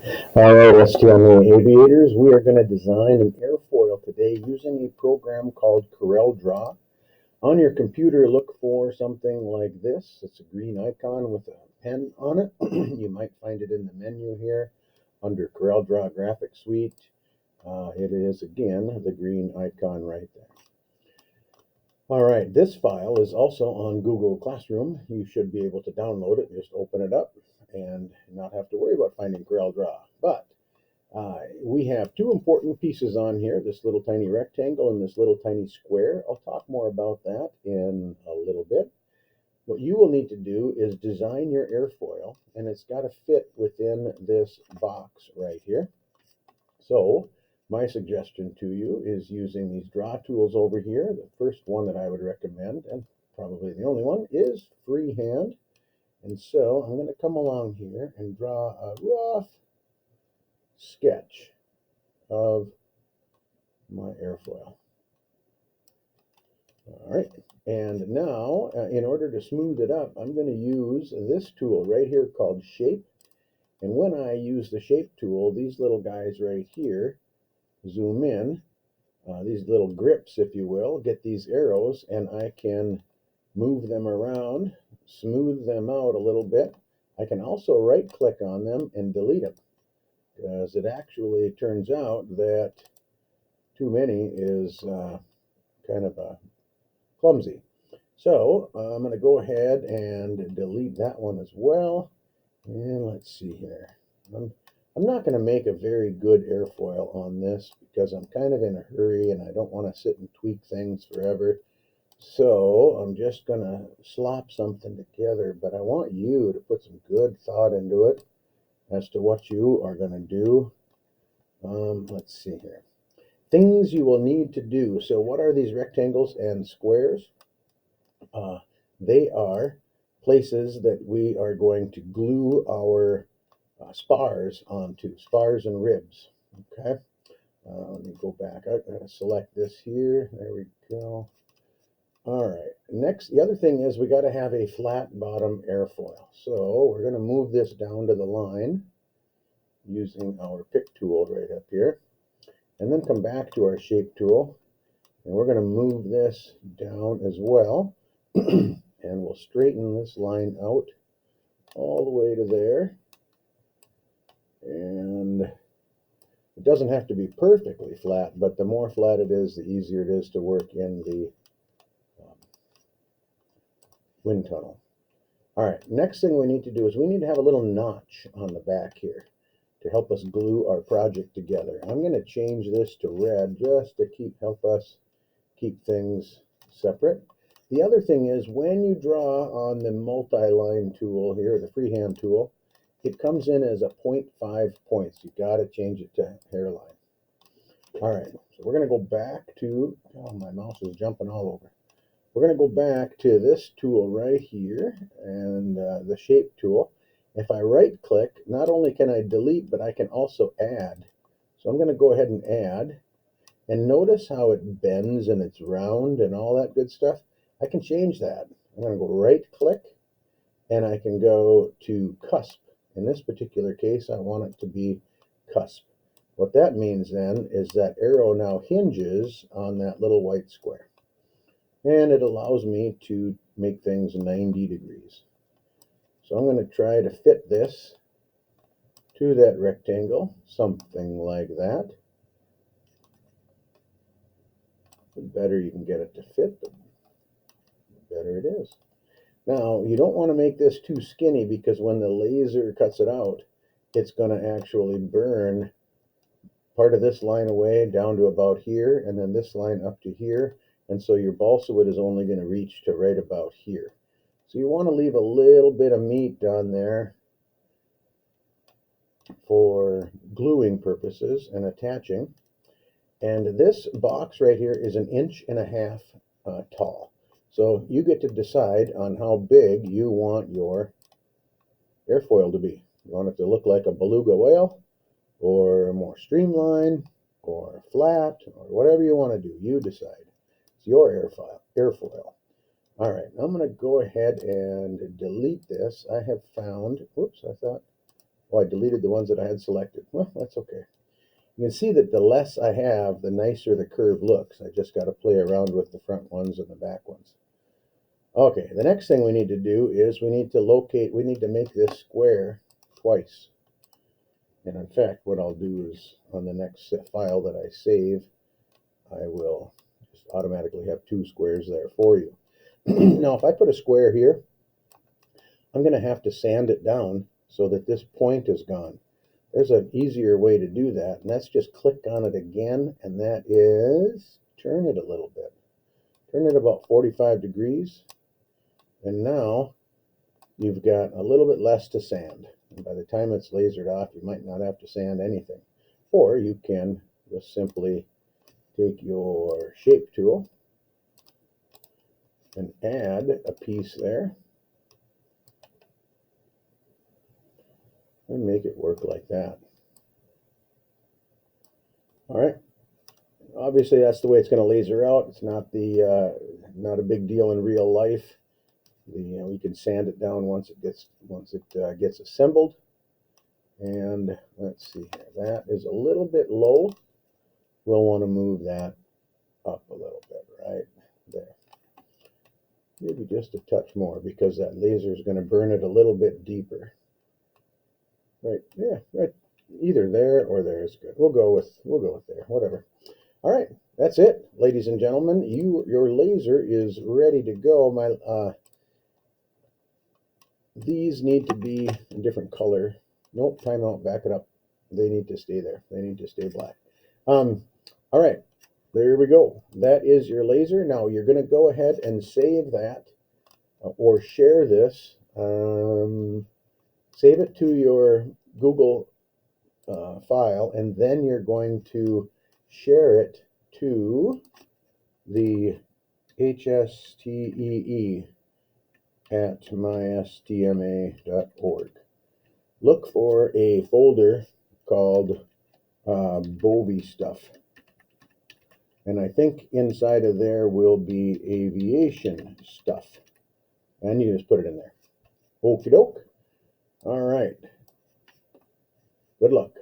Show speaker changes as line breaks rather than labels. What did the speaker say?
All right, STM aviators, we are going to design an airfoil today using a program called CorelDraw. On your computer, look for something like this. It's a green icon with a pen on it. You might find it in the menu here under CorelDraw Graphic Suite. It is, again, the green icon right there. All right, this file is also on Google Classroom. You should be able to download it, just open it up and not have to worry about finding CorelDraw. But we have two important pieces on here, this little tiny rectangle and this little tiny square. I'll talk more about that in a little bit. What you will need to do is design your airfoil, and it's got to fit within this box right here. So my suggestion to you is using these draw tools over here. The first one that I would recommend, and probably the only one, is freehand. And so I'm going to come along here and draw a rough sketch of my airfoil. All right, and now in order to smooth it up, I'm going to use this tool right here called Shape. And when I use the Shape tool, these little guys right here zoom in, these little grips, if you will, get these arrows, and I can move them around, smooth them out a little bit. I can also right click on them and delete them, because it actually turns out that too many is kind of clumsy. So I'm going to go ahead and delete that one as well. And let's see here. I'm not going to make a very good airfoil on this because I'm kind of in a hurry and I don't want to sit and tweak things forever. So I'm just going to slop something together, but I want you to put some good thought into it as to what you are going to do. Let's see here. Things you will need to do. So what are these rectangles and squares? They are places that we are going to glue our spars onto, spars and ribs. Okay, let me go back. I've got to select this here. There we go. All right, next, the other thing is we got to have a flat bottom airfoil. So we're going to move this down to the line using our pick tool right up here, and then come back to our shape tool, and we're going to move this down as well. And we'll straighten this line out all the way to there. And it doesn't have to be perfectly flat, but the more flat it is, the easier it is to work in the wind tunnel. All right, next thing we need to do is we need to have a little notch on the back here to help us glue our project together. I'm going to change this to red just to help us keep things separate. The other thing is when you draw on the multi-line tool here, the freehand tool, it comes in as a 0.5 points. You got to change it to hairline. All right, so we're going to go back to, oh, my mouse is jumping all over. We're going to go back to this tool right here and the shape tool. If I right click, not only can I delete, but I can also add. So I'm going to go ahead and add. And notice how it bends and it's round and all that good stuff. I can change that. I'm going to go right click and I can go to cusp. In this particular case, I want it to be cusp. What that means then is that arrow now hinges on that little white square. And it allows me to make things 90 degrees. So I'm going to try to fit this to that rectangle, something like that. The better you can get it to fit, the better it is. Now, you don't want to make this too skinny because when the laser cuts it out, it's going to actually burn part of this line away down to about here, and then this line up to here. And so your balsa wood is only going to reach to right about here. So you want to leave a little bit of meat on there for gluing purposes and attaching. And this box right here is 1.5 inches tall. So you get to decide on how big you want your airfoil to be. You want it to look like a beluga whale, or more streamlined, or flat, or whatever you want to do. You decide. It's your airfoil. All right, I'm going to go ahead and delete this. I have found, whoops, I thought Oh, I deleted the ones that I had selected. Well, that's okay. You can see that the less I have, the nicer the curve looks. I just got to play around with the front ones and the back ones. Okay, the next thing we need to do is we need to make this square twice. And in fact, what I'll do is on the next file that I save, I will just automatically have two squares there for you. Now, if I put a square here, I'm going to have to sand it down so that this point is gone. There's an easier way to do that, and that's just click on it again, and that is turn it a little bit. Turn it about 45 degrees, and now you've got a little bit less to sand. And by the time it's lasered off, you might not have to sand anything. Or you can just simply take your shape tool and add a piece there and make it work like that. All right. Obviously, that's the way it's going to laser out. It's not not a big deal in real life. We can sand it down once it gets assembled. And let's see here. That is a little bit low. We'll want to move that up a little bit right there. Maybe just a touch more because that laser is going to burn it a little bit deeper. Right, yeah, right. Either there or there is good. We'll go with there, whatever. All right, that's it, ladies and gentlemen. Your laser is ready to go. These need to be a different color. Nope, time out, back it up. They need to stay there. They need to stay black. All right, there we go. That is your laser. Now you're going to go ahead and save that or share this. Save it to your Google file, and then you're going to share it to the hstee@mystma.org. Look for a folder called Bovie stuff. And I think inside of there will be aviation stuff. And you just put it in there. Okie doke. All right. Good luck.